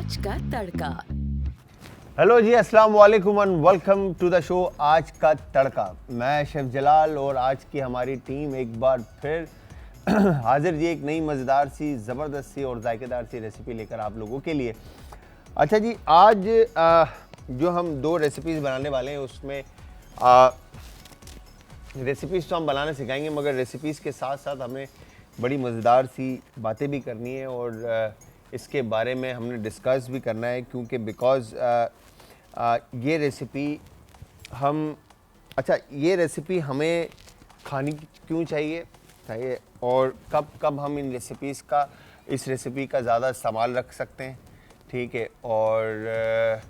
आज का तड़का। हेलो जी, अस्सलाम वालेकुम and welcome to the show आज का तड़का। मैं शेफ जलाल और आज की हमारी टीम एक बार फिर हाजिर जी एक नई मज़ेदार सी ज़बरदस्त सी और जायकेदार सी रेसिपी लेकर आप लोगों के लिए। अच्छा जी, आज जो हम दो रेसिपीज़ बनाने वाले हैं उसमें रेसिपीज़ तो हम बनाना सिखाएंगे, मगर रेसिपीज़ के साथ साथ हमें बड़ी मज़ेदार सी बातें भी करनी है और इसके बारे में हमने डिस्कस भी करना है, क्योंकि बिकॉज़ ये रेसिपी ये रेसिपी हमें खानी क्यों चाहिए और कब कब हम इस रेसिपी का ज़्यादा इस्तेमाल रख सकते हैं, ठीक है, और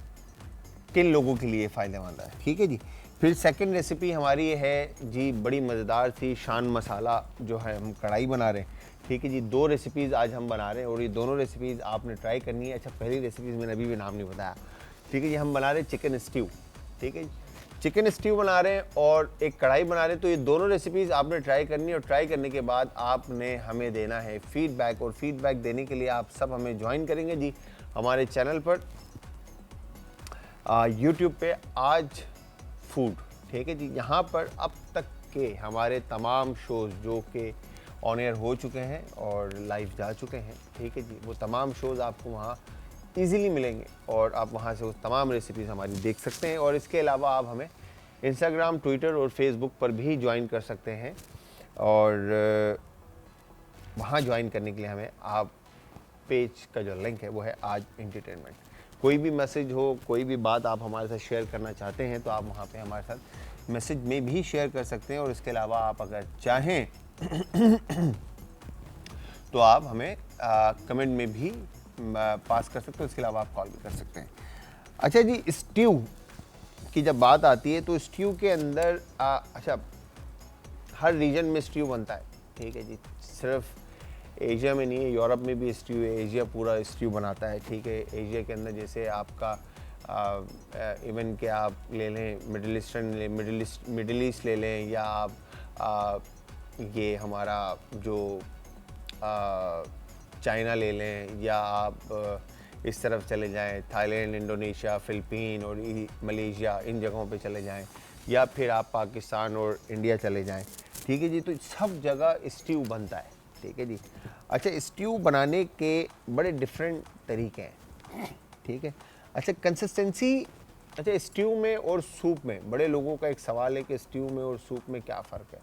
किन लोगों के लिए फ़ायदेमंद है, ठीक है जी। फिर सेकंड रेसिपी हमारी है जी बड़ी मज़ेदार सी शान मसाला, जो है हम कढ़ाई बना रहे हैं, ठीक है जी। दो रेसिपीज़ आज हम बना रहे हैं और ये दोनों रेसिपीज़ आपने ट्राई करनी है। अच्छा, पहली रेसिपीज़ मैंने अभी भी नाम नहीं बताया, ठीक है जी। हम बना रहे हैं चिकन स्ट्यू, ठीक है जी। चिकन स्ट्यू बना रहे हैं और एक कढ़ाई बना रहे हैं, तो ये दोनों रेसिपीज़ आपने ट्राई करनी है और ट्राई करने के बाद आपने हमें देना है फीडबैक, और फीडबैक देने के लिए आप सब हमें ज्वाइन करेंगे जी हमारे चैनल पर यूट्यूब पे आज फूड, ठीक है जी। यहाँ पर अब तक के हमारे तमाम शोज़ जो कि ऑन एयर हो चुके हैं और लाइव जा चुके हैं, ठीक है जी, वो तमाम शोज़ आपको वहाँ इजीली मिलेंगे और आप वहाँ से वो तमाम रेसिपीज़ हमारी देख सकते हैं। और इसके अलावा आप हमें इंस्टाग्राम, ट्विटर और फेसबुक पर भी ज्वाइन कर सकते हैं, और वहाँ ज्वाइन करने के लिए हमें आप पेज का जो लिंक है वो है आज एंटरटेनमेंट। कोई भी मैसेज हो, कोई भी बात आप हमारे साथ शेयर करना चाहते हैं तो आप वहाँ पे हमारे साथ मैसेज में भी शेयर कर सकते हैं, और इसके अलावा आप अगर चाहें तो आप हमें कमेंट में भी पास कर सकते हो। इसके अलावा आप कॉल भी कर सकते हैं। अच्छा जी, स्ट्यू की जब बात आती है तो स्ट्यू के अंदर अच्छा, हर रीजन में स्ट्यू बनता है, ठीक है जी। सिर्फ एशिया में नहीं है, यूरोप में भी स्ट्यू है, एशिया पूरा स्ट्यू बनाता है, ठीक है। एशिया के अंदर जैसे आपका इवन के आप ले लें मिडिल ईस्ट ले लें, या आप ये हमारा जो चाइना ले लें, या आप इस तरफ चले जाएं थाईलैंड, इंडोनेशिया, फ़िलिपीन और मलेशिया, इन जगहों पे चले जाएं, या फिर आप पाकिस्तान और इंडिया चले जाएं, ठीक है जी। तो सब जगह स्ट्यू बनता है, ठीक है जी। अच्छा, स्ट्यू बनाने के बड़े डिफरेंट तरीके हैं, ठीक है। अच्छा, कंसिस्टेंसी, अच्छा स्ट्यू में और सूप में बड़े लोगों का एक सवाल है कि स्ट्यू में और सूप में क्या फ़र्क है,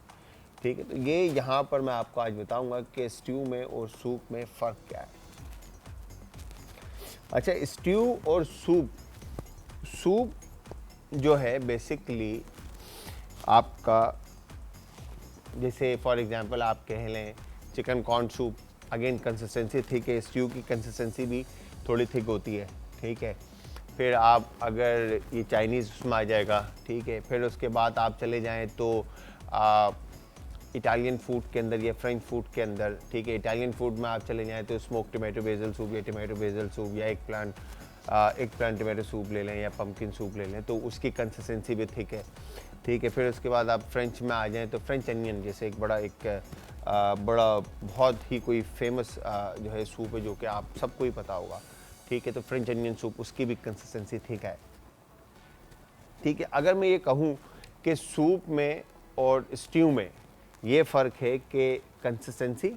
ठीक है। तो ये यहाँ पर मैं आपको आज बताऊंगा कि स्ट्यू में और सूप में फ़र्क क्या है। अच्छा, स्ट्यू और सूप जो है बेसिकली आपका, जैसे फॉर एग्जांपल आप कह लें chicken corn soup, again consistency thick है, स्ट्यू की कंसिस्टेंसी भी थोड़ी थिक होती है, ठीक है। फिर आप अगर ये चाइनीज़ उसमें आ जाएगा, ठीक है। फिर उसके बाद आप चले जाएं तो इटालियन फूड के अंदर या फ्रेंच फूड के अंदर, ठीक है। इटालियन फूड में आप चले जाएं तो स्मोक टमाटो बेसल सूप या टमाटो बेसल सूप या एक प्लांट टमाटो सूप ले लें या पम्पकिन सूप ले लें, तो उसकी कंसिस्टेंसी भी थिक है, ठीक है। फिर उसके बाद आप फ्रेंच में आ जाएं तो फ्रेंच अनियन जैसे एक बड़ा बहुत ही कोई फेमस जो है सूप है, जो कि आप सबको ही पता होगा, ठीक है। तो फ्रेंच अनियन सूप, उसकी भी कंसिस्टेंसी थिक है, ठीक है। अगर मैं ये कहूँ कि सूप में और स्ट्यू में ये फ़र्क है कि कंसिस्टेंसी,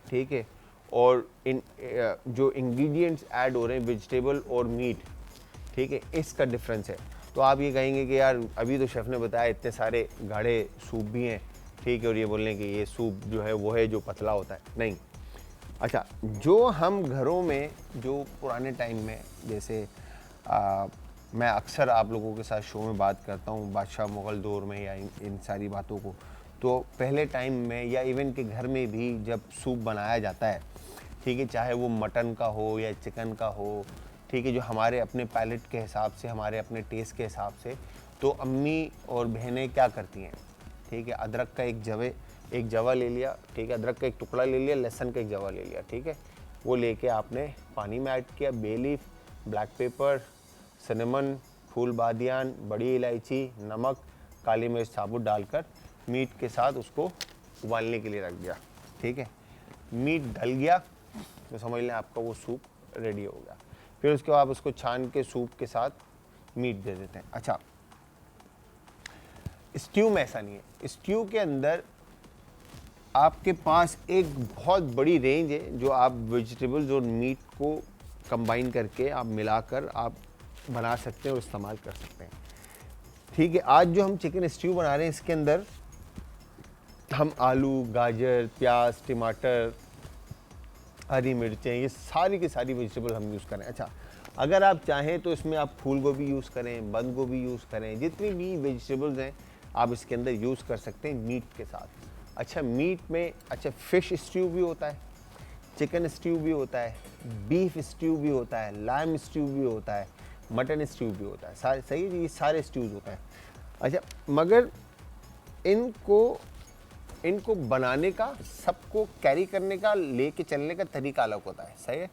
ठीक है, और जो इंग्रेडिएंट्स ऐड हो रहे हैं वेजिटेबल और मीट, ठीक है, इसका डिफरेंस है। तो आप ये कहेंगे कि यार अभी तो शेफ़ ने बताया इतने सारे गाढ़े सूप भी हैं, ठीक है, और ये बोलने कि ये सूप जो है वो है जो पतला होता है, नहीं। अच्छा, जो हम घरों में जो पुराने टाइम में, जैसे मैं अक्सर आप लोगों के साथ शो में बात करता हूँ बादशाह मुग़ल दौर में या इन सारी बातों को, तो पहले टाइम में या इवन के घर में भी जब सूप बनाया जाता है, ठीक है, चाहे वो मटन का हो या चिकन का हो, ठीक है, जो हमारे अपने पैलेट के हिसाब से, हमारे अपने टेस्ट के हिसाब से, तो अम्मी और बहनें क्या करती हैं, ठीक है, अदरक का एक जवा ले लिया, ठीक है, अदरक का एक टुकड़ा ले लिया, लहसुन का एक जवा ले लिया, ठीक है, वो लेके आपने पानी में ऐड किया, bay leaf, black pepper, cinnamon, फूल बादियान, बड़ी इलायची, नमक, काली मिर्च साबुत डालकर मीट के साथ उसको उबालने के लिए रख दिया, ठीक है। मीट ढल गया तो समझ लें आपका वो सूप रेडी हो गया। फिर उसके बाद आप उसको छान के सूप के साथ मीट दे देते हैं। अच्छा, स्ट्यू में ऐसा नहीं है। स्ट्यू के अंदर आपके पास एक बहुत बड़ी रेंज है जो आप वेजिटेबल्स और मीट को कंबाइन करके आप मिलाकर आप बना सकते हैं और इस्तेमाल कर सकते हैं। ठीक है, आज जो हम चिकन स्ट्यू बना रहे हैं इसके अंदर हम आलू, गाजर, प्याज, टमाटर, हरी मिर्चें, ये सारी की सारी वेजिटेबल हम यूज़ करें। अच्छा, अगर आप चाहें तो इसमें आप फूल गोभी यूज़ करें, बंद गोभी यूज़ करें, जितनी भी वेजिटेबल्स हैं आप इसके अंदर यूज़ कर सकते हैं मीट के साथ। अच्छा, मीट में अच्छा फ़िश स्ट्यू भी होता है, चिकन स्ट्यू भी होता है, बीफ स्ट्यू भी होता है, लाइम स्ट्यू भी होता है, मटन स्ट्यू भी होता है। सारे सही है जी, ये सारे स्ट्यूज़ होते हैं। अच्छा, मगर इनको बनाने का, सबको कैरी करने का, लेके चलने का तरीका अलग होता है। सही है,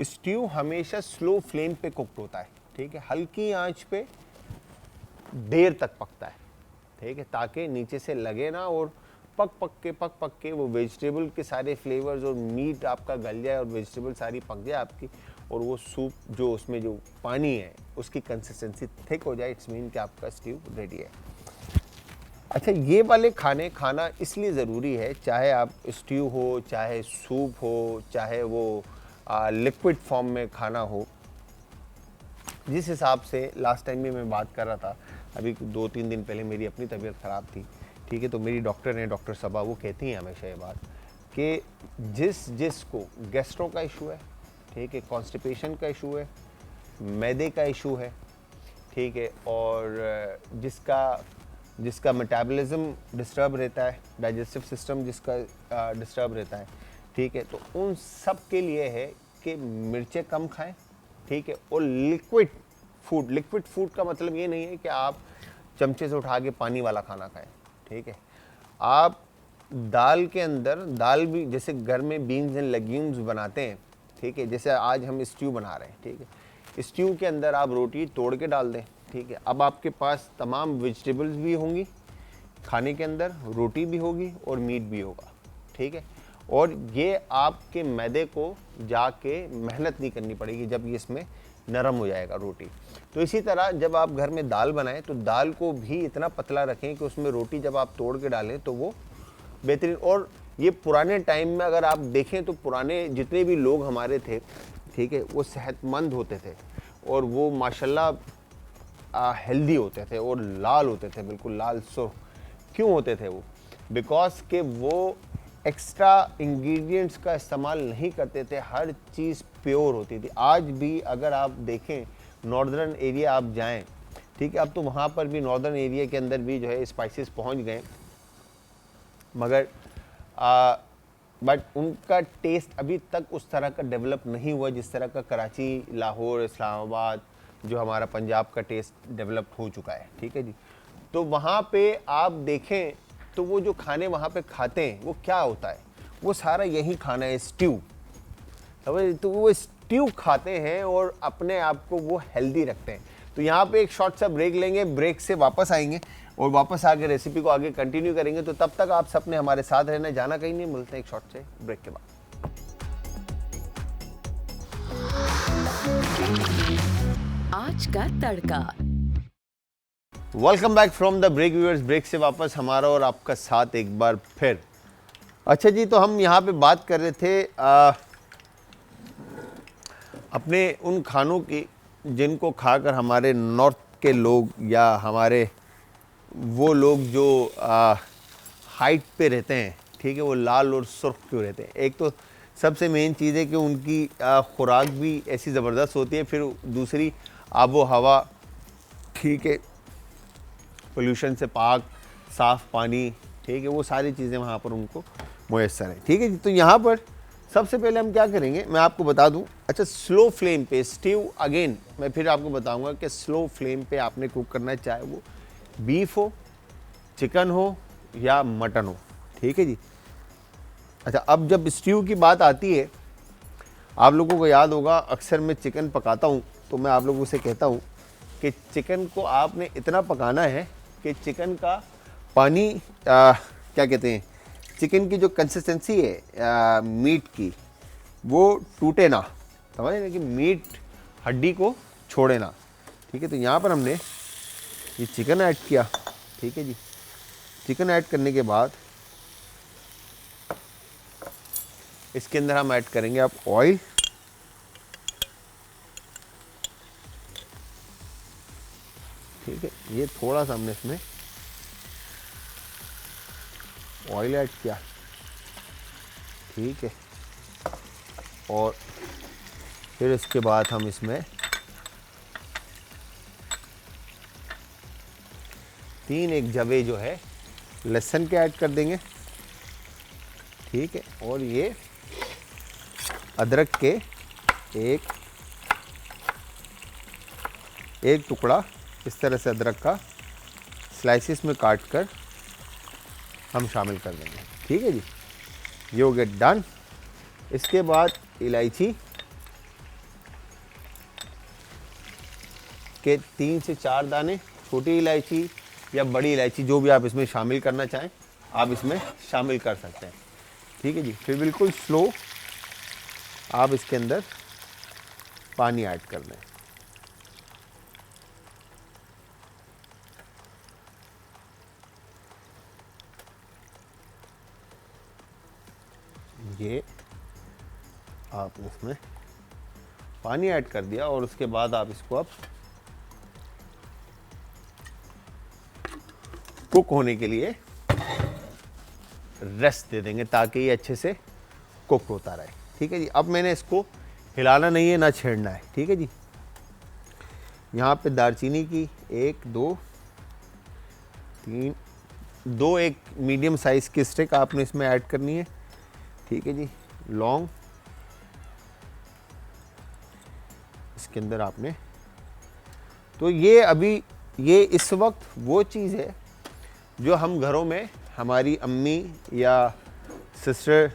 स्ट्यू हमेशा स्लो फ्लेम पे कुक्ड होता है। ठीक है, हल्की आंच पे देर तक पकता है। ठीक है, ताकि नीचे से लगे ना और पक पक के वो वेजिटेबल के सारे फ्लेवर्स और मीट आपका गल जाए और वेजिटेबल सारी पक जाए आपकी, और वो सूप जो उसमें जो पानी है उसकी कंसिस्टेंसी थिक हो जाए। इट्स मीन कि आपका स्ट्यू रेडी है। अच्छा, ये वाले खाना इसलिए ज़रूरी है, चाहे आप स्ट्यू हो, चाहे सूप हो, चाहे वो लिक्विड फॉर्म में खाना हो। जिस हिसाब से लास्ट टाइम भी मैं बात कर रहा था, अभी 2-3 दिन पहले मेरी अपनी तबीयत ख़राब थी। ठीक है, तो मेरी डॉक्टर ने, डॉक्टर सबा, वो कहती हैं हमेशा ये बात कि जिसको गैस्ट्रो का इशू है, ठीक है, कॉन्स्टिपेशन का इशू है, मैदे का इशू है, ठीक है, और जिसका मेटाबॉलिज्म डिस्टर्ब रहता है, डाइजेस्टिव सिस्टम जिसका डिस्टर्ब रहता है, ठीक है, तो उन सब के लिए है कि मिर्चें कम खाएं। ठीक है, और लिक्विड फूड का मतलब ये नहीं है कि आप चमचे से उठा के पानी वाला खाना खाएं। ठीक है, आप दाल के अंदर, दाल भी जैसे घर में बीन्स एंड लेग्यूम्स बनाते हैं। ठीक है, जैसे आज हम स्ट्यू बना रहे हैं। ठीक है, स्ट्यू के अंदर आप रोटी तोड़ के डाल दें। ठीक है, अब आपके पास तमाम वेजिटेबल्स भी होंगी खाने के अंदर, रोटी भी होगी और मीट भी होगा। ठीक है, और ये आपके मैदे को जाके मेहनत नहीं करनी पड़ेगी जब ये इसमें नरम हो जाएगा रोटी। तो इसी तरह जब आप घर में दाल बनाएं तो दाल को भी इतना पतला रखें कि उसमें रोटी जब आप तोड़ के डालें तो वो बेहतरीन। और ये पुराने टाइम में अगर आप देखें तो पुराने जितने भी लोग हमारे थे, ठीक है, वो सेहतमंद होते थे और वो माशाल्लाह हेल्दी होते थे और लाल होते थे, बिल्कुल लाल सुर्ख। क्यों होते थे वो? बिकॉज के वो एक्स्ट्रा इंग्रेडिएंट्स का इस्तेमाल नहीं करते थे, हर चीज़ प्योर होती थी। आज भी अगर आप देखें, नॉर्दर्न एरिया आप जाएं, ठीक है, अब तो वहाँ पर भी नॉर्दर्न एरिया के अंदर भी जो है स्पाइसेस पहुँच गए, मगर बट उनका टेस्ट अभी तक उस तरह का डेवलप नहीं हुआ जिस तरह का कराची, लाहौर, इस्लामाबाद, जो हमारा पंजाब का टेस्ट डेवलप हो चुका है। ठीक है जी, तो वहाँ पे आप देखें तो वो जो खाने वहाँ पे खाते हैं वो क्या होता है, वो सारा यही खाना है, स्ट्यू। तो वो स्ट्यू खाते हैं और अपने आप को वो हेल्दी रखते हैं। तो यहाँ पे एक शॉर्ट सा ब्रेक लेंगे, ब्रेक से वापस आएंगे और वापस आके रेसिपी को आगे कंटिन्यू करेंगे। तो तब तक आप सबने हमारे साथ रहना, जाना कहीं नहीं, मिलते हैं एक शॉर्ट से ब्रेक के बाद। आज का तड़का। Welcome back from the break viewers. Break से वापस हमारा और आपका साथ एक बार फिर। अच्छा जी, तो हम यहाँ पे बात कर रहे थे अपने उन खानों की जिनको खाकर हमारे नॉर्थ के लोग या हमारे वो लोग जो हाइट पे रहते हैं, ठीक है, वो लाल और सुर्ख क्यों रहते हैं। एक तो सबसे मेन चीज़ है कि उनकी खुराक भी ऐसी ज़बरदस्त होती है, फिर दूसरी आबो हवा, ठीक है, पोल्यूशन से पाक साफ़ पानी, ठीक है, वो सारी चीज़ें वहाँ पर उनको मुयस्सर है। ठीक है जी, तो यहाँ पर सबसे पहले हम क्या करेंगे मैं आपको बता दूं। अच्छा, स्लो फ्लेम पे स्ट्यू, अगेन मैं फिर आपको बताऊंगा कि स्लो फ्लेम पे आपने कुक करना है, चाहे वो बीफ हो, चिकन हो या मटन हो। ठीक है जी। अच्छा, अब जब स्ट्यू की बात आती है, आप लोगों को याद होगा अक्सर मैं चिकन पकाता हूँ तो मैं आप लोगों से कहता हूँ कि चिकन को आपने इतना पकाना है कि चिकन का पानी क्या कहते हैं, चिकन की जो कंसिस्टेंसी है मीट की, वो टूटे ना। समझ रहे कि मीट हड्डी को छोड़े ना। ठीक है, तो यहाँ पर हमने ये चिकन ऐड किया। ठीक है जी, चिकन ऐड करने के बाद इसके अंदर हम ऐड करेंगे अब ऑयल। ठीक है, ये थोड़ा सा हमने इसमें ऑयल ऐड किया। ठीक है, और फिर इसके बाद हम इसमें 3 एक जवे जो है लहसुन के ऐड कर देंगे। ठीक है, और ये अदरक के एक टुकड़ा इस तरह से अदरक का स्लाइसिस में काट कर हम शामिल कर देंगे। ठीक है जी, ये हो गया डन। इसके बाद इलायची के 3 से 4 दाने, छोटी इलायची या बड़ी इलायची जो भी आप इसमें शामिल करना चाहें आप इसमें शामिल कर सकते हैं। ठीक है जी, फिर बिल्कुल स्लो आप इसके अंदर पानी ऐड कर दें। ये आपने इसमें पानी ऐड कर दिया और उसके बाद आप इसको अब कुक होने के लिए रेस्ट दे देंगे ताकि ये अच्छे से कुक होता रहे। ठीक है जी, अब मैंने इसको हिलाना नहीं है ना छेड़ना है। ठीक है जी, यहाँ पे दालचीनी की 1 2 3 2 एक मीडियम साइज की स्टिक आपने इसमें ऐड करनी है। ठीक है जी, लौंग इसके अंदर आपने, तो ये अभी ये इस वक्त वो चीज़ है जो हम घरों में हमारी अम्मी या सिस्टर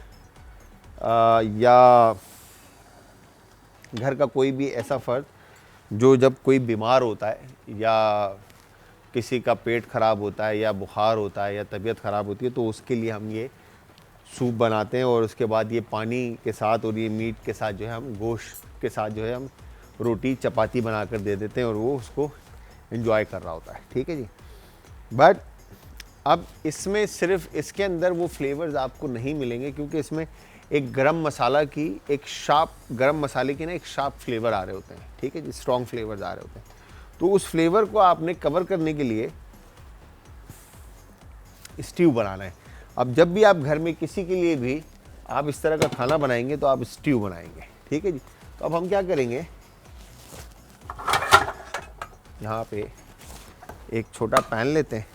या घर का कोई भी ऐसा फ़र्द जो जब कोई बीमार होता है या किसी का पेट ख़राब होता है या बुखार होता है या तबीयत ख़राब होती है तो उसके लिए हम ये सूप बनाते हैं और उसके बाद ये पानी के साथ और ये मीट के साथ जो है हम गोश्त के साथ जो है हम रोटी चपाती बना कर दे देते हैं और वो उसको एंजॉय कर रहा होता है। ठीक है जी, बट अब इसमें सिर्फ इसके अंदर वो फ्लेवर्स आपको नहीं मिलेंगे क्योंकि इसमें एक गरम मसाला की एक शार्प गरम मसाले की ना एक शार्प फ्लेवर आ रहे होते हैं। ठीक है जी, स्ट्रॉन्ग फ्लेवर्स आ रहे होते हैं, तो उस फ्लेवर को आपने कवर करने के लिए स्ट्यू बनाना है। अब जब भी आप घर में किसी के लिए भी आप इस तरह का खाना बनाएंगे तो आप स्ट्यू बनाएंगे। ठीक है जी, तो अब हम क्या करेंगे, यहाँ पे एक छोटा पैन लेते हैं।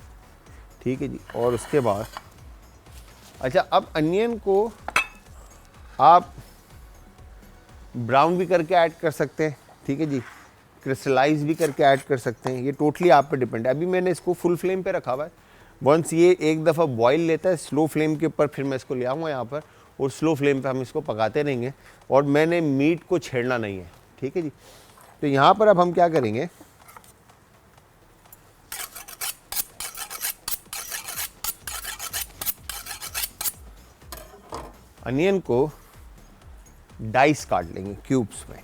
ठीक है जी, और उसके बाद अच्छा अब अनियन को आप ब्राउन भी करके ऐड कर सकते हैं। ठीक है जी, क्रिस्टलाइज भी करके ऐड कर सकते हैं, ये टोटली आप पे डिपेंड है। अभी मैंने इसको फुल फ्लेम पे रखा हुआ है। वंस ये एक दफ़ा बॉईल लेता है स्लो फ्लेम के ऊपर फिर मैं इसको ले आऊँगा यहाँ पर और स्लो फ्लेम पे हम इसको पकाते रहेंगे और मैंने मीट को छेड़ना नहीं है। ठीक है जी, तो यहाँ पर अब हम क्या करेंगे, अनियन को डाइस काट लेंगे क्यूब्स में।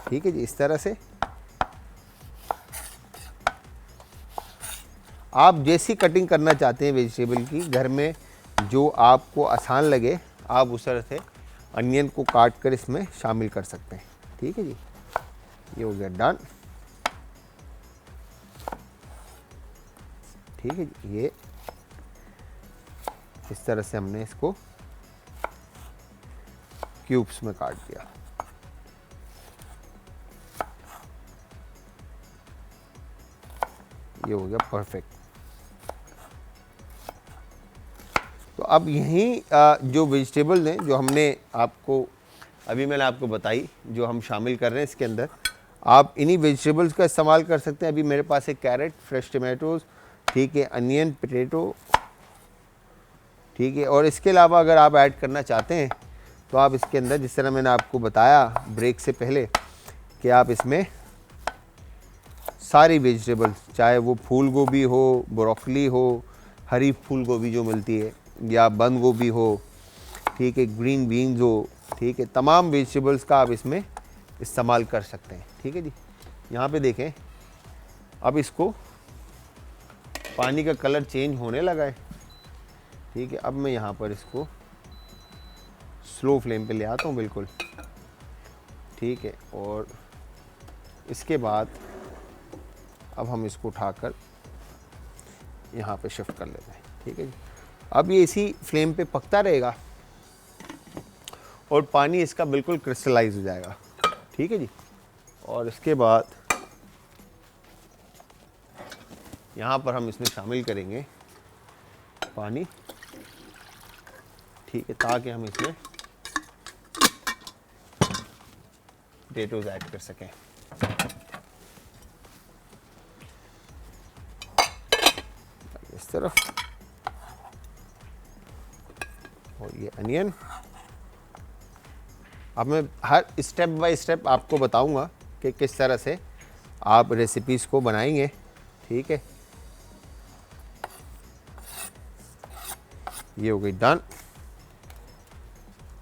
ठीक है जी, इस तरह से आप जैसी कटिंग करना चाहते हैं वेजिटेबल की घर में जो आपको आसान लगे आप उस तरह से अनियन को काट कर इसमें शामिल कर सकते हैं। ठीक है जी, ये हो गया डन। ठीक है जी, ये इस तरह से हमने इसको क्यूब्स में काट दिया। ये हो गया परफेक्ट। तो अब यहीं जो वेजिटेबल्स हैं जो हमने आपको अभी मैंने आपको बताई जो हम शामिल कर रहे हैं इसके अंदर, आप इन्हीं वेजिटेबल्स का इस्तेमाल कर सकते हैं। अभी मेरे पास है कैरेट, फ्रेश टमाटोज, ठीक है, अनियन, पोटैटो, ठीक है, और इसके अलावा अगर आप ऐड करना चाहते हैं तो आप इसके अंदर जिस तरह मैंने आपको बताया ब्रेक से पहले कि आप इसमें सारी वेजिटेबल्स चाहे वो फूल गोभी हो, ब्रोकली हो, हरी फूल गोभी जो मिलती है या बंद गोभी हो, ठीक है, ग्रीन बीन्स हो, ठीक है, तमाम वेजिटेबल्स का आप इसमें इस्तेमाल कर सकते हैं। ठीक है जी, यहाँ पे देखें अब इसको पानी का कलर चेंज होने लगा है। ठीक है, अब मैं यहाँ पर इसको स्लो फ्लेम पे ले आता हूँ बिल्कुल। ठीक है, और इसके बाद अब हम इसको उठाकर यहाँ पे शिफ्ट कर लेते हैं। ठीक है जी, अब ये इसी फ्लेम पे पकता रहेगा और पानी इसका बिल्कुल क्रिस्टलाइज हो जाएगा। ठीक है जी, और इसके बाद यहाँ पर हम इसमें शामिल करेंगे पानी। ठीक है, ताकि हम इसमें पोटैटोज ऐड कर सकें। इस तरफ, और ये अनियन। अब मैं हर स्टेप बाय स्टेप आपको बताऊंगा कि किस तरह से आप रेसिपीज़ को बनाएंगे। ठीक है, ये हो गई डन।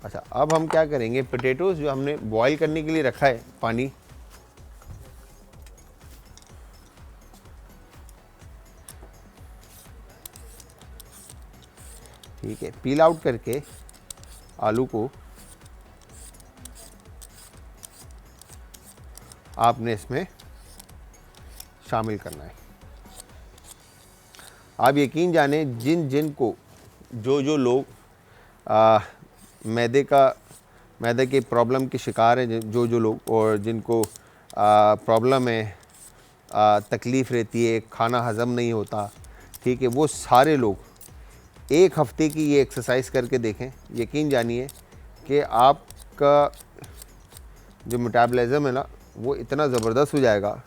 अच्छा, अब हम क्या करेंगे, पोटैटोज जो हमने बॉईल करने के लिए रखा है पानी, ठीक है, पील आउट करके आलू को आपने इसमें शामिल करना है। आप यकीन जाने जिन जिन को जो लोग मैदे के प्रॉब्लम के शिकार हैं, जो लोग, और जिनको प्रॉब्लम है, तकलीफ़ रहती है, खाना हज़म नहीं होता, ठीक है, वो सारे लोग 1 हफ़्ते की ये एक्सरसाइज करके देखें। यकीन जानिए कि आपका जो मेटाबॉलिज्म है ना, वो इतना ज़बरदस्त हो जाएगा।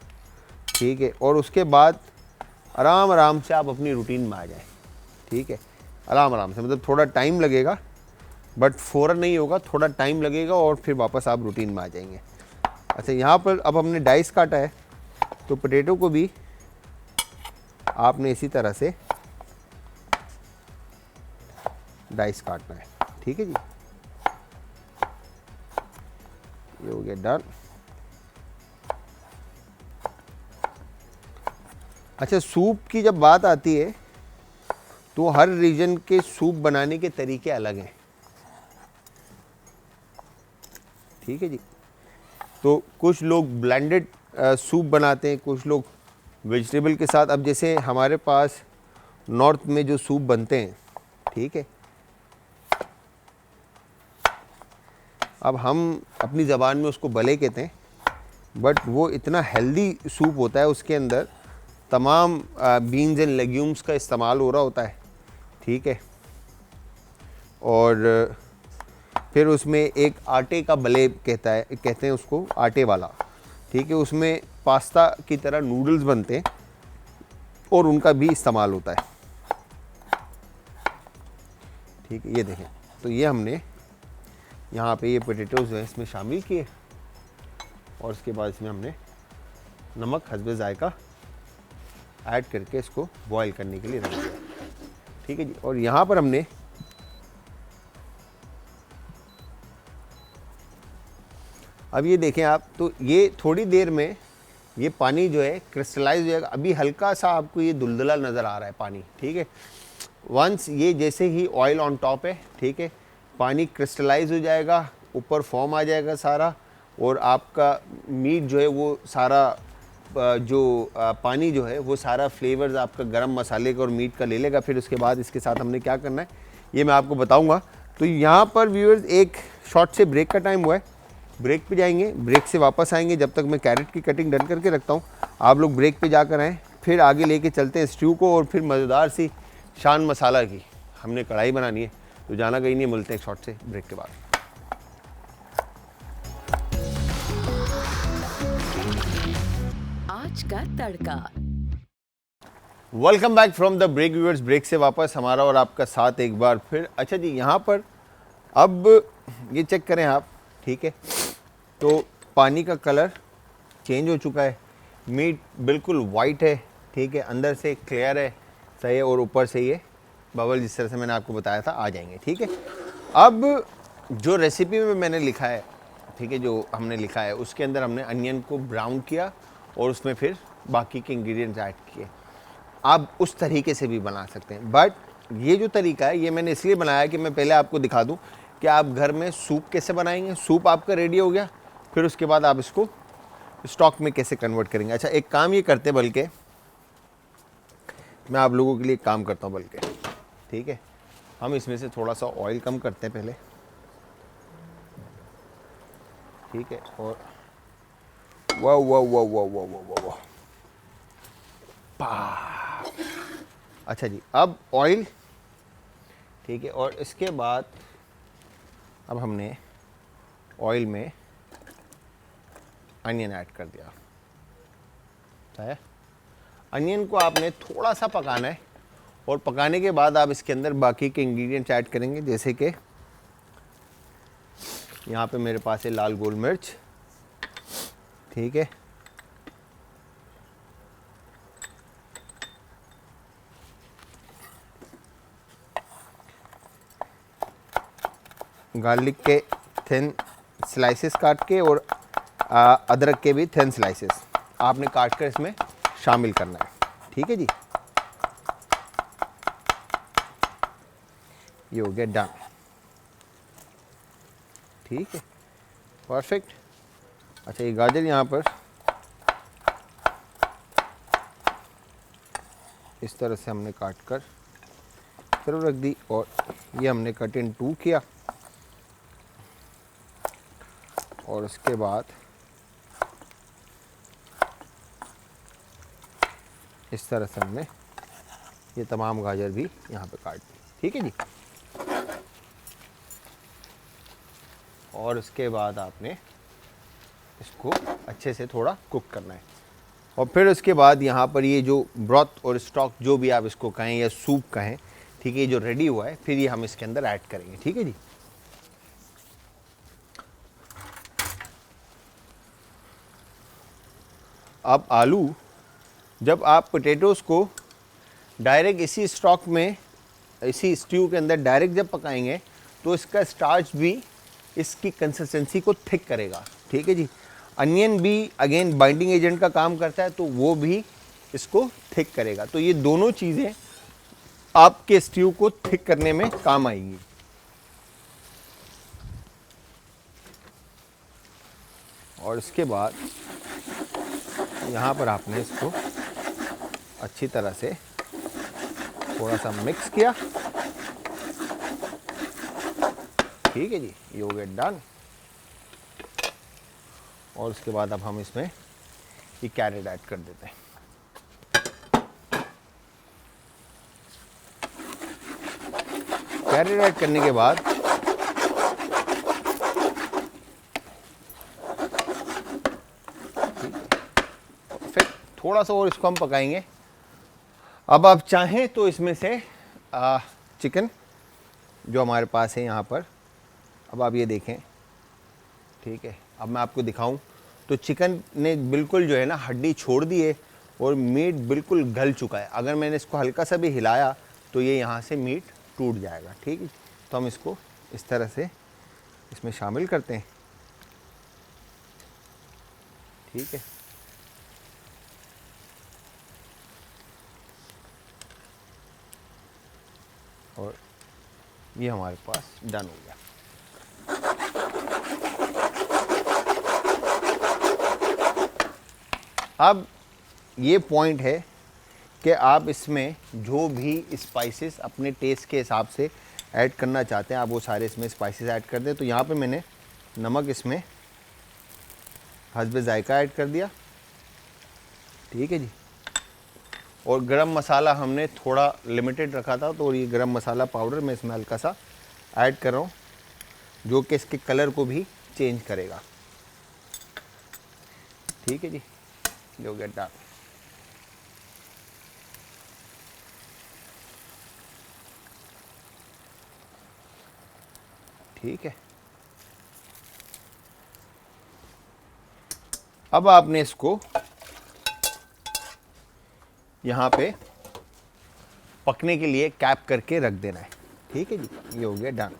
ठीक है, और उसके बाद आराम से आप अपनी रूटीन में आ जाएं। ठीक है, आराम से, मतलब थोड़ा टाइम लगेगा, बट फ़ौरन नहीं होगा, थोड़ा टाइम लगेगा और फिर वापस आप रूटीन में आ जाएंगे। अच्छा, यहाँ पर अब हमने डाइस काटा है, तो पोटैटो को भी आपने इसी तरह से डाइस काटना है। ठीक है जी, ये हो गया डन। अच्छा, सूप की जब बात आती है तो हर रीजन के सूप बनाने के तरीके अलग हैं। ठीक है जी, तो कुछ लोग ब्लेंडेड सूप बनाते हैं, कुछ लोग वेजिटेबल के साथ। अब जैसे हमारे पास नॉर्थ में जो सूप बनते हैं, ठीक है, अब हम अपनी ज़बान में उसको भले कहते हैं, बट वो इतना हेल्दी सूप होता है, उसके अंदर तमाम बीन्स एंड लेग्यूम्स का इस्तेमाल हो रहा होता है। ठीक है, और फिर उसमें एक आटे का भले कहते हैं उसको, आटे वाला। ठीक है, उसमें पास्ता की तरह नूडल्स बनते हैं और उनका भी इस्तेमाल होता है। ठीक है, ये देखें, तो ये हमने यहाँ पे ये पोटैटोज़ जो है इसमें शामिल किए, और उसके बाद इसमें हमने नमक हस्बे जायका ऐड करके इसको बॉईल करने के लिए रख दिया। ठीक है जी, और यहाँ पर हमने अब ये देखें आप, तो ये थोड़ी देर में ये पानी जो है क्रिस्टलाइज हो जाएगा। अभी हल्का सा आपको ये दुलदुला नज़र आ रहा है पानी। ठीक है, वंस ये जैसे ही ऑयल ऑन टॉप है, ठीक है, पानी क्रिस्टलाइज हो जाएगा, ऊपर फॉर्म आ जाएगा सारा, और आपका मीट जो है वो सारा पानी जो है वो सारा फ्लेवर्स आपका गरम मसाले का और मीट का ले लेगा। फिर उसके बाद इसके साथ हमने क्या करना है ये मैं आपको बताऊंगा। तो यहाँ पर व्यूअर्स एक शॉर्ट से ब्रेक का टाइम हुआ है, ब्रेक पे जाएंगे, ब्रेक से वापस आएंगे। जब तक मैं कैरेट की कटिंग डन करके रखता हूँ, आप लोग ब्रेक पे जाकर आएँ, फिर आगे लेके चलते हैं स्ट्यू को, और फिर मज़ेदार सी शान मसाला की हमने कढ़ाई बनानी है। तो जाना कहीं नहीं, मिलते हैं शॉर्ट से ब्रेक के बाद। आज का तड़का। Welcome back from the break viewers. Break से वापस हमारा और आपका साथ एक बार फिर। अच्छा जी, यहाँ पर अब ये चेक करें आप, ठीक है, तो पानी का कलर चेंज हो चुका है, मीट बिल्कुल वाइट है, ठीक है, अंदर से क्लियर है, सही है, और ऊपर से ये बबल जिस तरह से मैंने आपको बताया था आ जाएंगे। ठीक है, अब जो रेसिपी में मैंने लिखा है, ठीक है, जो हमने लिखा है उसके अंदर हमने अनियन को ब्राउन किया और उसमें फिर बाकी के इंग्रेडिएंट्स ऐड किए। आप उस तरीके से भी बना सकते हैं, बट ये जो तरीका है ये मैंने इसलिए बनाया कि मैं पहले आपको दिखा दूं कि आप घर में सूप कैसे बनाएंगे। सूप आपका रेडी हो गया, फिर उसके बाद आप इसको स्टॉक में कैसे कन्वर्ट करेंगे। अच्छा, एक काम ये करते, बल्कि मैं आप लोगों के लिए एक काम करता हूँ, बल्कि ठीक है, हम इसमें से थोड़ा सा ऑयल कम करते हैं पहले, ठीक है। और वाह वाह वाह वाह वाह वाह वाह वाह, अच्छा जी, अब ऑयल, ठीक है। और इसके बाद अब हमने ऑयल में अनियन ऐड कर दिया है। अनियन को आपने थोड़ा सा पकाना है और पकाने के बाद आप इसके अंदर बाकी के इंग्रेडिएंट्स ऐड करेंगे, जैसे कि यहाँ पे मेरे पास है लाल गोल मिर्च, ठीक है, गार्लिक के थिन स्लाइसेस काट के और अदरक के भी थिन स्लाइसेस आपने काट कर इसमें शामिल करना है, ठीक है जी। ये हो गया डन, ठीक है, परफेक्ट। अच्छा, ये गाजर यहाँ पर इस तरह से हमने काट कर फिर रख दी और ये हमने कट इन 2 किया और उसके बाद इस तरह से हमने ये तमाम गाजर भी यहाँ पे काट दी, ठीक है जी। और उसके बाद आपने इसको अच्छे से थोड़ा कुक करना है और फिर उसके बाद यहाँ पर ये जो ब्रॉथ और स्टॉक जो भी आप इसको कहें या सूप कहें, ठीक है, जो रेडी हुआ है फिर ये हम इसके अंदर ऐड करेंगे, ठीक है जी। अब आलू, जब आप पोटैटोज़ को डायरेक्ट इसी स्टॉक में, इसी स्ट्यू के अंदर डायरेक्ट जब पकाएंगे तो इसका स्टार्च भी इसकी कंसिस्टेंसी को थिक करेगा, ठीक है जी। अनियन भी अगेन बाइंडिंग एजेंट का काम करता है तो वो भी इसको थिक करेगा, तो ये दोनों चीज़ें आपके स्ट्यू को थिक करने में काम आएगी। और इसके बाद यहाँ पर आपने इसको अच्छी तरह से थोड़ा सा मिक्स किया, ठीक है जी, ये हो गया डन। और उसके बाद अब हम इसमें ये कैरेट ऐड कर देते हैं। कैरेट ऐड करने के बाद फिर थोड़ा सा और इसको हम पकाएंगे। अब आप चाहें तो इसमें से चिकन जो हमारे पास है यहाँ पर, अब आप ये देखें, ठीक है, अब मैं आपको दिखाऊं तो चिकन ने बिल्कुल जो है ना हड्डी छोड़ दी है और मीट बिल्कुल गल चुका है। अगर मैंने इसको हल्का सा भी हिलाया तो ये यहाँ से मीट टूट जाएगा, ठीक है। तो हम इसको इस तरह से इसमें शामिल करते हैं, ठीक है। और ये हमारे पास डन हो गया। अब ये पॉइंट है कि आप इसमें जो भी स्पाइसेस अपने टेस्ट के हिसाब से ऐड करना चाहते हैं आप वो सारे इसमें स्पाइसेस ऐड कर दें। तो यहाँ पे मैंने नमक इसमें हस्बे जायका ऐड कर दिया, ठीक है जी। और गरम मसाला हमने थोड़ा लिमिटेड रखा था तो ये गरम मसाला पाउडर मैं इसमें हल्का सा ऐड कर रहा हूँ जो कि इसके कलर को भी चेंज करेगा, ठीक है जी। जो गेट डन। ठीक है, अब आपने इसको यहाँ पे पकने के लिए कैप करके रख देना है, ठीक है जी। ये हो गया डन।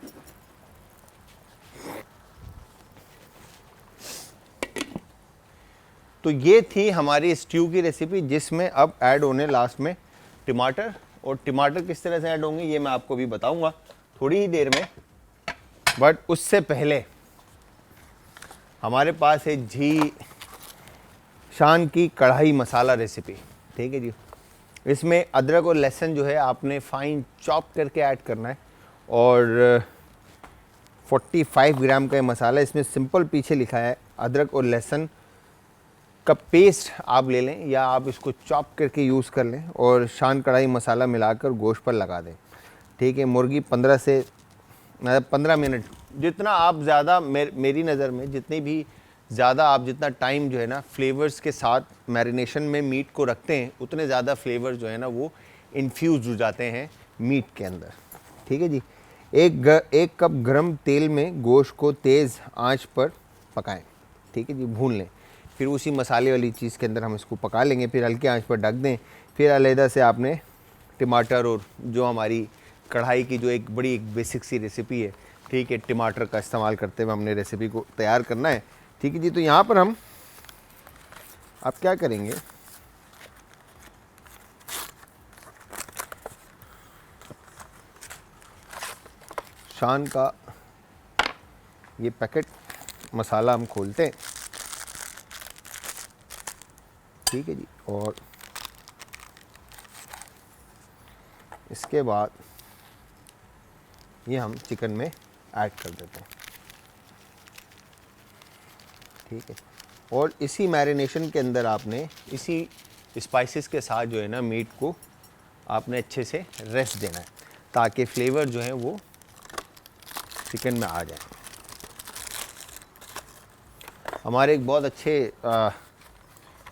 तो ये थी हमारी स्ट्यू की रेसिपी, जिसमें अब ऐड होने लास्ट में टमाटर, और टमाटर किस तरह से ऐड होंगे ये मैं आपको भी बताऊंगा थोड़ी ही देर में। बट उससे पहले हमारे पास है जी शान की कढ़ाई मसाला रेसिपी, ठीक है जी। इसमें अदरक और लहसुन जो है आपने फाइन चॉप करके ऐड करना है, और 45 ग्राम का ये मसाला, इसमें सिंपल पीछे लिखा है अदरक और लहसुन का पेस्ट आप ले लें, या आप इसको चॉप करके यूज़ कर लें, और शान कढ़ाई मसाला मिलाकर गोश्त पर लगा दें, ठीक है। मुर्गी 15 मिनट, जितना आप ज़्यादा मेरी नज़र में जितनी भी ज़्यादा आप जितना टाइम जो है ना फ्लेवर्स के साथ मैरिनेशन में मीट को रखते हैं, उतने ज़्यादा फ्लेवर जो है ना वो इन्फ्यूज़ हो जाते हैं मीट के अंदर, ठीक है जी। एक कप गरम तेल में गोश्त को तेज़ आंच पर पकाएं, ठीक है जी, भून लें। फिर उसी मसाले वाली चीज़ के अंदर हम इसको पका लेंगे, फिर हल्की आंच पर ढक दें। फिर अलहदा से आपने टमाटर, और जो हमारी कढ़ाई की जो एक बड़ी एक बेसिक सी रेसिपी है, ठीक है, टमाटर का इस्तेमाल करते हुए हमने रेसिपी को तैयार करना है, ठीक है जी। तो यहाँ पर हम आप क्या करेंगे, शान का ये पैकेट मसाला हम खोलते हैं, ठीक है जी, और इसके बाद ये हम चिकन में ऐड कर देते हैं, ठीक है। और इसी मैरिनेशन के अंदर आपने इसी स्पाइसेस के साथ जो है ना मीट को आपने अच्छे से रेस्ट देना है, ताकि फ्लेवर जो है वो चिकन में आ जाए। हमारे एक बहुत अच्छे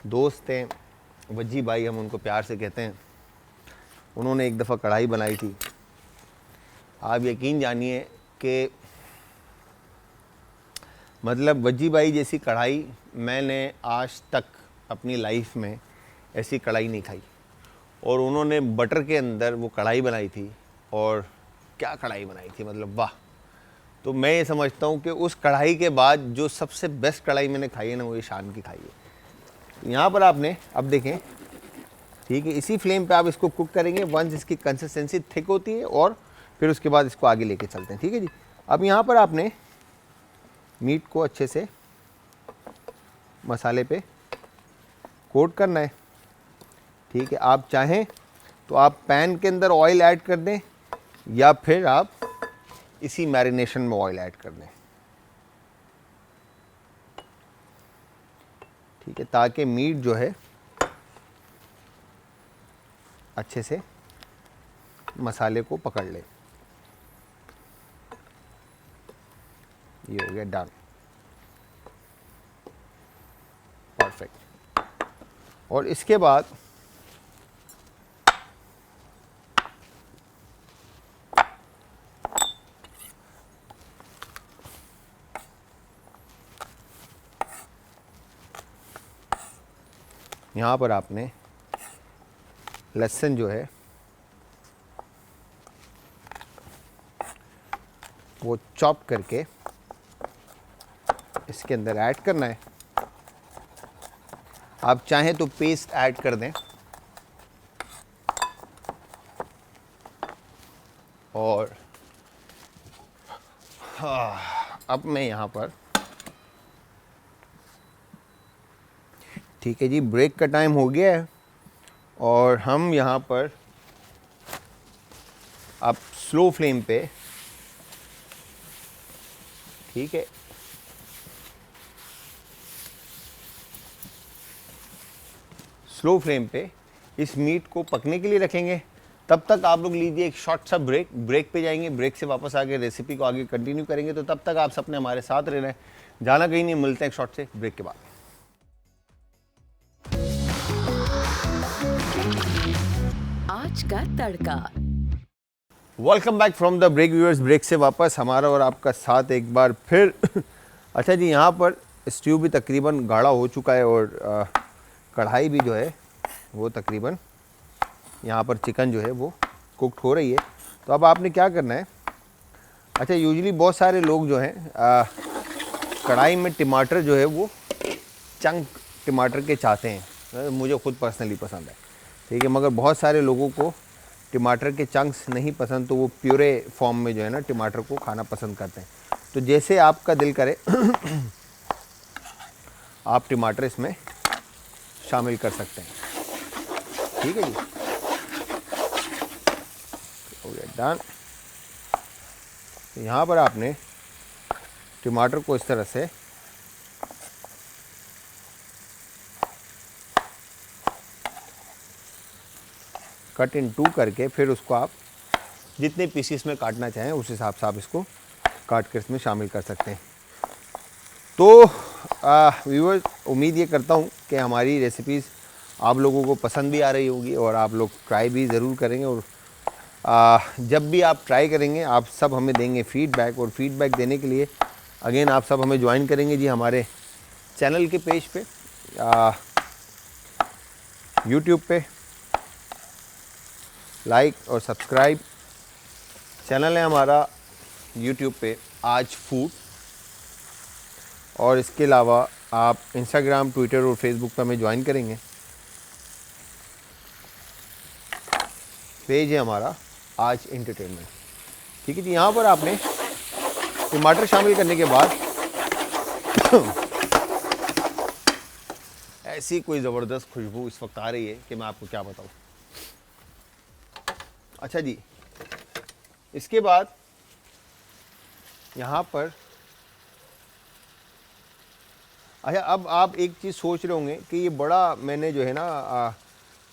दोस्त हैं, वज्जी भाई हम उनको प्यार से कहते हैं, उन्होंने एक दफ़ा कढ़ाई बनाई थी। आप यकीन जानिए कि मतलब वज्जी भाई जैसी कढ़ाई मैंने आज तक अपनी लाइफ में ऐसी कढ़ाई नहीं खाई। और उन्होंने बटर के अंदर वो कढ़ाई बनाई थी, और क्या कढ़ाई बनाई थी, मतलब वाह। तो मैं ये समझता हूँ कि उस कढ़ाई के बाद जो सबसे बेस्ट कढ़ाई मैंने खाई है ना, वो ये शान की खाई है। यहाँ पर आपने अब देखें, ठीक है, इसी फ्लेम पे आप इसको कुक करेंगे वंस इसकी कंसिस्टेंसी थिक होती है, और फिर उसके बाद इसको आगे लेके चलते हैं, ठीक है जी। अब यहाँ पर आपने मीट को अच्छे से मसाले पे कोट करना है, ठीक है। आप चाहें तो आप पैन के अंदर ऑयल ऐड कर दें, या फिर आप इसी मैरिनेशन में ऑयल ऐड कर दें, ठीक है, ताकि मीट जो है अच्छे से मसाले को पकड़ ले। ये हो गया डन, परफेक्ट। और इसके बाद यहाँ पर आपने लहसुन जो है वो चॉप करके इसके अंदर ऐड करना है। आप चाहें तो पेस्ट ऐड कर दें, और अब मैं यहाँ पर, ठीक है जी, ब्रेक का टाइम हो गया है, और हम यहाँ पर आप स्लो फ्लेम पे, ठीक है, स्लो फ्लेम पे इस मीट को पकने के लिए रखेंगे। तब तक आप लोग लीजिए एक शॉर्ट सा ब्रेक पे जाएंगे, ब्रेक से वापस आके रेसिपी को आगे कंटिन्यू करेंगे। तो तब तक आप सबने हमारे साथ रहना है, जाना कहीं नहीं, मिलते हैं एक शॉर्ट से ब्रेक के बाद। आज का तड़का। Welcome back from the break viewers. Break से वापस हमारा और आपका साथ एक बार फिर। अच्छा जी, यहाँ पर स्ट्यू भी तकरीबन गाढ़ा हो चुका है, और कढ़ाई भी जो है वो तकरीबन, यहाँ पर चिकन जो है वो कुक्ड हो रही है। तो अब आपने क्या करना है, अच्छा यूजुअली बहुत सारे लोग जो हैं कढ़ाई में टमाटर जो है वो चंक टमाटर के चाहते हैं, मुझे खुद पर्सनली पसंद है, ठीक है, मगर बहुत सारे लोगों को टमाटर के चंक्स नहीं पसंद, तो वो प्यूरे फॉर्म में जो है ना टमाटर को खाना पसंद करते हैं। तो जैसे आपका दिल करे आप टमाटर इसमें शामिल कर सकते हैं, ठीक है जी। हो गया डन। तो यहाँ पर आपने टमाटर को इस तरह से कट इन 2 करके फिर उसको आप जितने पीसीस में काटना चाहें उस हिसाब से आप इसको काट कर इसमें शामिल कर सकते हैं। तो व्यूअर्स, उम्मीद ये करता हूँ कि हमारी रेसिपीज़ आप लोगों को पसंद भी आ रही होगी और आप लोग ट्राई भी ज़रूर करेंगे। और जब भी आप ट्राई करेंगे आप सब हमें देंगे फीडबैक, और फीडबैक देने के लिए अगेन आप सब हमें ज्वाइन करेंगे जी हमारे चैनल के पेज पे, यूट्यूब पे लाइक और सब्सक्राइब चैनल है हमारा यूट्यूब पे आज फूड, और इसके अलावा आप इंस्टाग्राम, ट्विटर और फेसबुक पे हमें ज्वाइन करेंगे। पेज है हमारा आज एंटरटेनमेंट, ठीक है जी। यहाँ पर आपने टमाटर शामिल करने के बाद ऐसी कोई ज़बरदस्त खुशबू इस वक्त आ रही है कि मैं आपको क्या बताऊँ। अच्छा जी, इसके बाद यहाँ पर अच्छा, अब आप एक चीज़ सोच रहे होंगे कि ये बड़ा मैंने जो है ना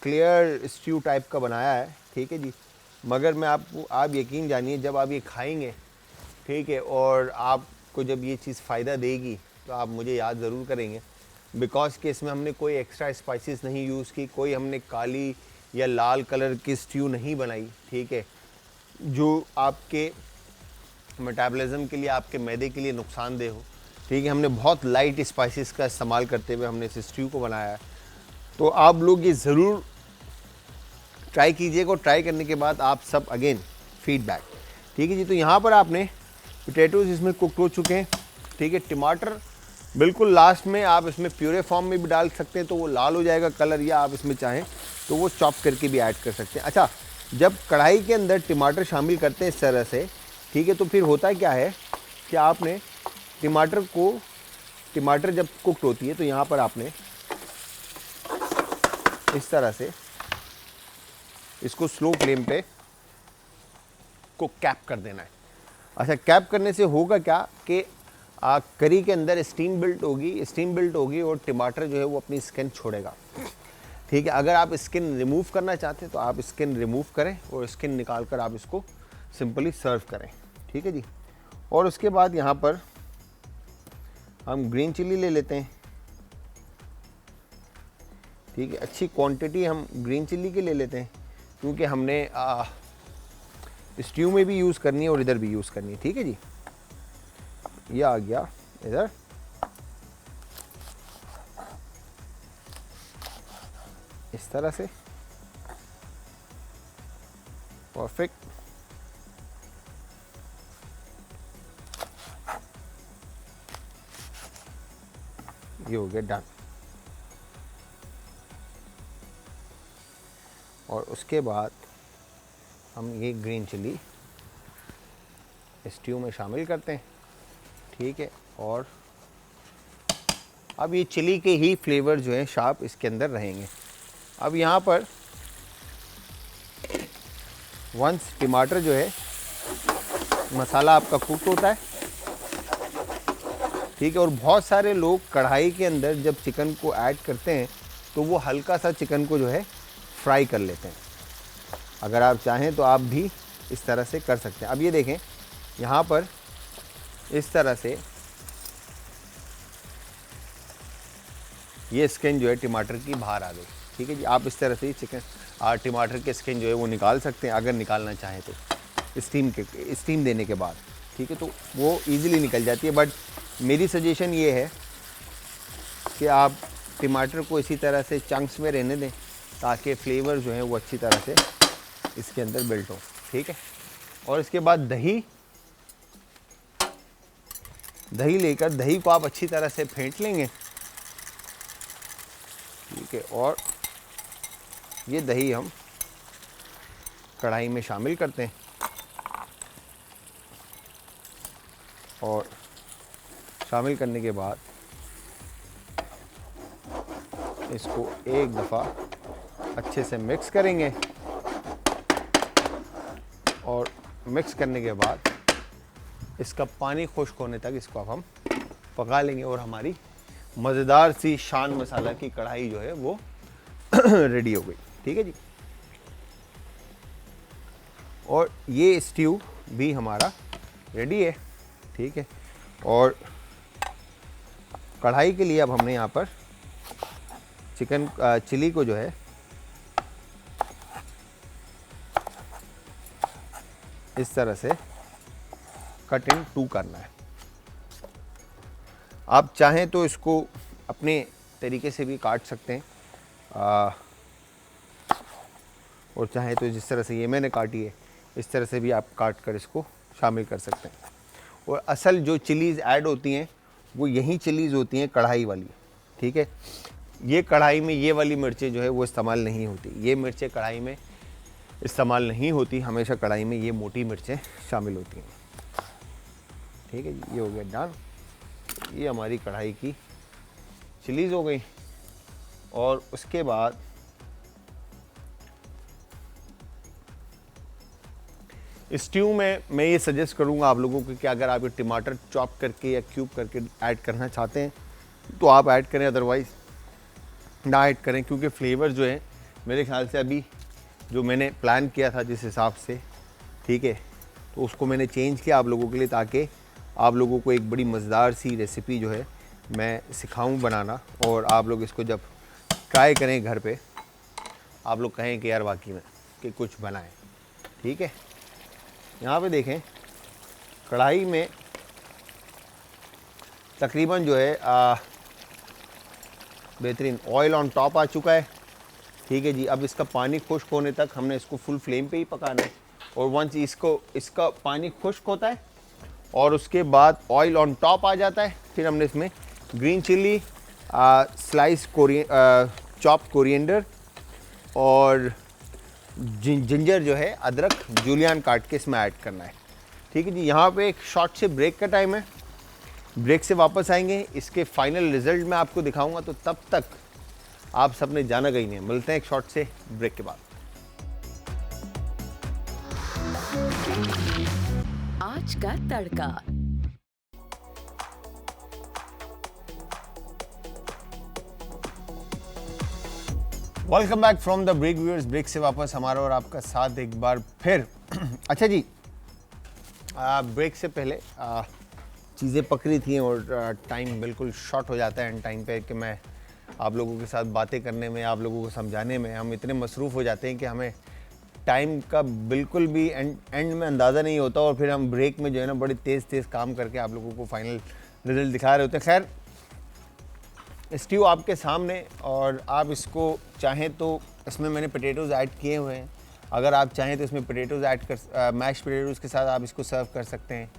क्लियर स्ट्यू टाइप का बनाया है, ठीक है जी, मगर मैं आप यकीन जानिए जब आप ये खाएंगे, ठीक है, और आपको जब ये चीज़ फ़ायदा देगी तो आप मुझे याद ज़रूर करेंगे, बिकॉज़ कि इसमें हमने कोई एक्स्ट्रा स्पाइसेस नहीं यूज़ की, कोई हमने काली या लाल कलर की स्ट्यू नहीं बनाई, ठीक है, जो आपके मेटाबॉलिज्म के लिए, आपके मैदे के लिए नुकसानदेह हो, ठीक है। हमने बहुत लाइट स्पाइसेस का इस्तेमाल करते हुए हमने इस स्ट्यू को बनाया है। तो आप लोग ये ज़रूर ट्राई कीजिएगा, और ट्राई करने के बाद आप सब अगेन फीडबैक, ठीक है जी। तो यहाँ पर आपने पोटैटोज़ इसमें कुक हो चुके हैं, ठीक है। टमाटर बिल्कुल लास्ट में आप इसमें प्यूरे फॉर्म में भी डाल सकते हैं तो वो लाल हो जाएगा कलर, या आप इसमें चाहें तो वो चॉप करके भी ऐड कर सकते हैं। अच्छा, जब कढ़ाई के अंदर टमाटर शामिल करते हैं इस तरह से, ठीक है, तो फिर होता क्या है कि आपने टमाटर जब कुक्ड होती है तो यहाँ पर आपने इस तरह से इसको स्लो फ्लेम पे को कैप कर देना है। अच्छा, कैप करने से होगा क्या कि करी के अंदर स्टीम बिल्ट होगी और टमाटर जो है वो अपनी स्किन छोड़ेगा, ठीक है। अगर आप स्किन रिमूव करना चाहते हैं तो आप स्किन रिमूव करें और स्किन निकाल कर आप इसको सिंपली सर्व करें, ठीक है जी। और उसके बाद यहाँ पर हम ग्रीन चिल्ली ले लेते हैं, ठीक है। अच्छी क्वांटिटी हम ग्रीन चिल्ली की ले लेते हैं क्योंकि हमने स्ट्यू में भी यूज़ करनी है और इधर भी यूज़ करनी है, ठीक है जी। ये आ गया इधर, इस तरह से परफेक्ट। ये हो गया डन। और उसके बाद हम ये ग्रीन चिल्ली स्ट्यू में शामिल करते हैं, ठीक है। और अब ये चिली के ही फ्लेवर जो है शार्प इसके अंदर रहेंगे। अब यहाँ पर वंस टमाटर जो है मसाला आपका कुक होता है, ठीक है। और बहुत सारे लोग कढ़ाई के अंदर जब चिकन को ऐड करते हैं तो वो हल्का सा चिकन को जो है फ्राई कर लेते हैं। अगर आप चाहें तो आप भी इस तरह से कर सकते हैं। अब ये देखें, यहाँ पर इस तरह से ये स्किन जो है टमाटर की बाहर आ गई, ठीक है जी। आप इस तरह से चिकन टमाटर के स्किन जो है वो निकाल सकते हैं अगर निकालना चाहें तो स्टीम देने के बाद, ठीक है, तो वो इजीली निकल जाती है। बट मेरी सजेशन ये है कि आप टमाटर को इसी तरह से चंक्स में रहने दें ताकि फ्लेवर जो है वो अच्छी तरह से इसके अंदर बिल्ट हो, ठीक है। और इसके बाद दही लेकर दही को आप अच्छी तरह से फेंट लेंगे, ओके, और ये दही हम कढ़ाई में शामिल करते हैं और शामिल करने के बाद इसको एक दफ़ा अच्छे से मिक्स करेंगे और मिक्स करने के बाद इसका पानी खुश्क होने तक इसको अब हम पका लेंगे और हमारी मज़ेदार सी शान मसाला की कढ़ाई जो है वो रेडी हो गई। ठीक है जी, और ये स्ट्यू भी हमारा रेडी है। ठीक है, और कढ़ाई के लिए अब हमने यहाँ पर चिकन चिली को जो है इस तरह से कट इन 2 करना है। आप चाहें तो इसको अपने तरीके से भी काट सकते हैं और चाहें तो जिस तरह से ये मैंने काटी है इस तरह से भी आप काट कर इसको शामिल कर सकते हैं। और असल जो चिलीज़ ऐड होती हैं वो यही चिलीज़ होती हैं कढ़ाई वाली। ठीक है, ये कढ़ाई में ये वाली मिर्चें जो है वो इस्तेमाल नहीं होती, ये मिर्चें कढ़ाई में इस्तेमाल नहीं होती, हमेशा कढ़ाई में ये मोटी मिर्चें शामिल होती हैं। ठीक है जी, ये हो गया डन। ये हमारी कढ़ाई की चिलीज़ हो गई। और उसके बाद स्ट्यू में मैं ये सजेस्ट करूँगा आप लोगों को कि अगर आप ये टमाटर चॉप करके या क्यूब करके ऐड करना चाहते हैं तो आप ऐड करें, अदरवाइज़ ना ऐड करें, क्योंकि फ्लेवर जो है मेरे ख्याल से अभी जो मैंने प्लान किया था जिस हिसाब से, ठीक है, तो उसको मैंने चेंज किया आप लोगों के लिए, ताकि आप लोगों को एक बड़ी मज़ेदार सी रेसिपी जो है मैं सिखाऊं बनाना और आप लोग इसको जब ट्राई करें घर पे आप लोग कहें कि यार वाकई में कि कुछ बनाएं। ठीक है, यहाँ पे देखें कढ़ाई में तकरीबन जो है बेहतरीन ऑयल ऑन टॉप आ चुका है। ठीक है जी, अब इसका पानी खुश्क होने तक हमने इसको फुल फ्लेम पे ही पकाना है। और वंस इसका पानी खुश्क होता है और उसके बाद ऑयल ऑन टॉप आ जाता है, फिर हमने इसमें green chilli, slice chop coriander और जिंजर जो है अदरक जूलियन काट के इसमें ऐड करना है। ठीक है जी, यहाँ पे एक शॉर्ट से ब्रेक का टाइम है, ब्रेक से वापस आएंगे, इसके फाइनल रिजल्ट मैं आपको दिखाऊंगा, तो तब तक आप सबने जाना कहीं नहीं। मिलते हैं एक शॉर्ट से ब्रेक के बाद। आज का तड़का। Welcome back from the break viewers. Break से वापस हमारा और आपका साथ एक बार फिर। अच्छा जी, ब्रेक से पहले चीज़ें पकड़ी थी और टाइम बिल्कुल शॉर्ट हो जाता है एंड टाइम पे कि मैं आप लोगों के साथ बातें करने में, आप लोगों को समझाने में हम इतने मसरूफ़ हो जाते हैं कि हमें टाइम का बिल्कुल भी एंड में अंदाज़ा नहीं होता और फिर हम ब्रेक में जो है ना बड़े तेज़ काम करके आप लोगों को फाइनल रिजल्ट दिखा रहे होते हैं। खैर, स्ट्यू आपके सामने और आप इसको चाहें तो इसमें मैंने पोटैटोज़ ऐड किए हुए हैं, अगर आप चाहें तो इसमें पोटैटोज़ ऐड कर मैश पोटैटोज़ के साथ आप इसको सर्व कर सकते हैं।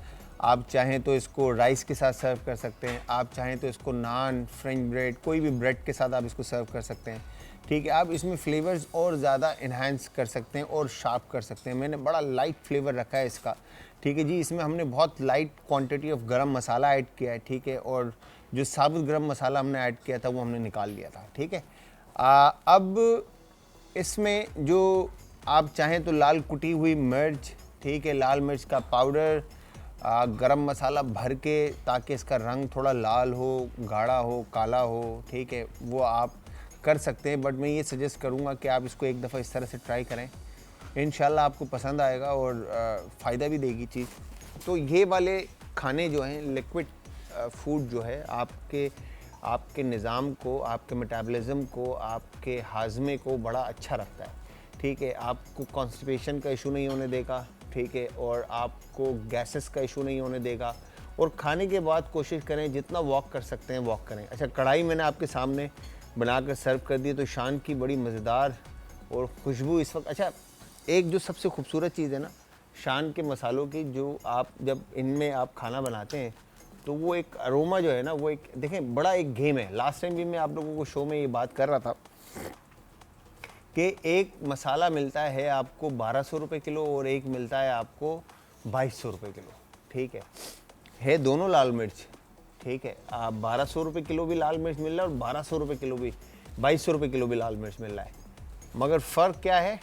आप चाहें तो इसको राइस के साथ सर्व कर सकते हैं, आप चाहें तो इसको नान, फ्रेंच ब्रेड, कोई भी ब्रेड के साथ आप इसको सर्व कर सकते हैं। ठीक है, आप इसमें फ्लेवर्स और ज़्यादा इन्हांस कर सकते हैं और शार्प कर सकते हैं। मैंने बड़ा लाइट फ्लेवर रखा है इसका। ठीक है जी, इसमें हमने बहुत लाइट क्वांटिटी ऑफ गरम मसाला ऐड किया है। ठीक है, और जो साबुत गरम मसाला हमने ऐड किया था वो हमने निकाल लिया था। ठीक है, अब इसमें जो आप चाहें तो लाल कुटी हुई मिर्च, ठीक है, लाल मिर्च का पाउडर, गरम मसाला भर के ताकि इसका रंग थोड़ा लाल हो, गाढ़ा हो, काला हो, ठीक है, वो आप कर सकते हैं। बट मैं ये सजेस्ट करूँगा कि आप इसको एक दफ़ा इस तरह से ट्राई करें, इंशाल्लाह आपको पसंद आएगा और फ़ायदा भी देगी चीज़। तो ये वाले खाने जो हैं, लिक्विड फूड जो है आपके निज़ाम को, आपके मेटाबॉलिज्म को, आपके हाजमे को बड़ा अच्छा रखता है। ठीक है, आपको कॉन्स्टिपेशन का इशू नहीं होने देगा। ठीक है, और आपको गैसेस का इशू नहीं होने देगा। और खाने के बाद कोशिश करें जितना वॉक कर सकते हैं वॉक करें। अच्छा, कढ़ाई मैंने आपके सामने बनाकर सर्व कर दी, तो शान की बड़ी मज़ेदार और खुशबू इस वक्त। अच्छा, एक जो सबसे खूबसूरत चीज़ है ना शान के मसालों की, जो आप जब इनमें आप खाना बनाते हैं तो वो एक अरोमा जो है ना, वो एक देखें बड़ा एक गेम है। लास्ट टाइम भी मैं आप लोगों को शो में ये बात कर रहा था कि एक मसाला मिलता है आपको 1200 रुपये किलो और एक मिलता है आपको 2200 रुपये किलो, ठीक है दोनों लाल मिर्च, ठीक है। आप 1200 रुपये किलो भी लाल मिर्च मिल रहा है और 1200 रुपये किलो भी 2200 रुपये किलो भी लाल मिर्च मिल रहा है, मगर फ़र्क क्या है?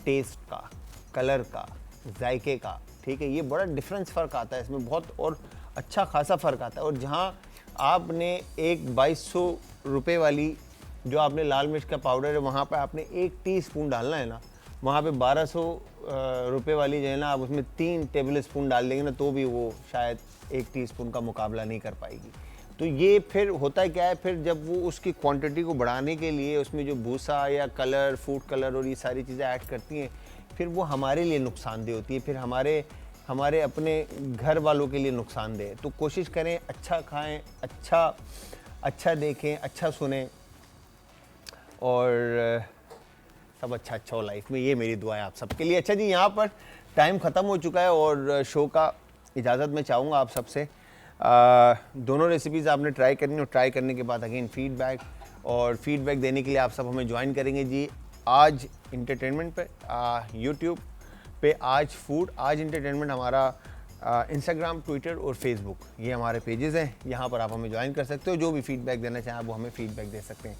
टेस्ट का, कलर का, जायके का, ठीक है। ये बड़ा डिफरेंस फ़र्क आता है इसमें बहुत, और अच्छा खासा फ़र्क आता है। और जहाँ आपने एक 2200 रुपये वाली जो आपने लाल मिर्च का पाउडर है वहाँ पर आपने 1 टीस्पून डालना है ना, वहाँ पे 1200 रुपये वाली जो है ना, आप उसमें 3 टेबल स्पून डाल देंगे ना तो भी वो शायद 1 टीस्पून का मुकाबला नहीं कर पाएगी। तो ये फिर होता क्या है, फिर जब वो उसकी क्वांटिटी को बढ़ाने के लिए उसमें जो भूसा या कलर, फूड कलर और ये सारी चीज़ें ऐड करती हैं, फिर वो हमारे लिए नुकसानदेह होती है, फिर हमारे अपने घर वालों के लिए नुकसानदेह है। तो कोशिश करें अच्छा खाएं, अच्छा देखें, अच्छा सुने और सब अच्छा हो लाइफ में, ये मेरी दुआ है आप सबके लिए। अच्छा जी, यहाँ पर टाइम ख़त्म हो चुका है और शो का इजाज़त मैं चाहूँगा आप सबसे। दोनों रेसिपीज़ आपने ट्राई करनी और ट्राई करने के बाद अगेन फीडबैक देने के लिए आप सब हमें ज्वाइन करेंगे जी आज इंटरटेनमेंट पे, यूट्यूब पे आज फूड, आज इंटरटेनमेंट हमारा इंस्टाग्राम, ट्विटर और फेसबुक, ये हमारे पेजेस हैं। यहाँ पर आप हमें ज्वाइन कर सकते हो, जो भी फीडबैक देना चाहें वो हमें फीडबैक दे सकते हैं।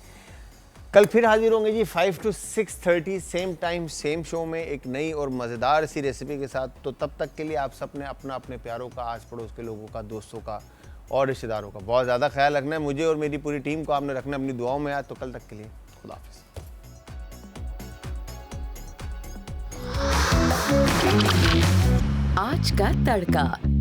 कल फिर हाजिर होंगे जी 5 to 6:30 same time same show में एक नई और मज़ेदार सी रेसिपी के साथ। तो तब तक के लिए आप सब ने अपने प्यारों का, आस पड़ोस के लोगों का, दोस्तों का और रिश्तेदारों का बहुत ज़्यादा ख्याल रखना है। मुझे और मेरी पूरी टीम को आपने रखना है अपनी दुआओं में। आज तो कल तक के लिए खुदा हाफिज़। आज का तड़का।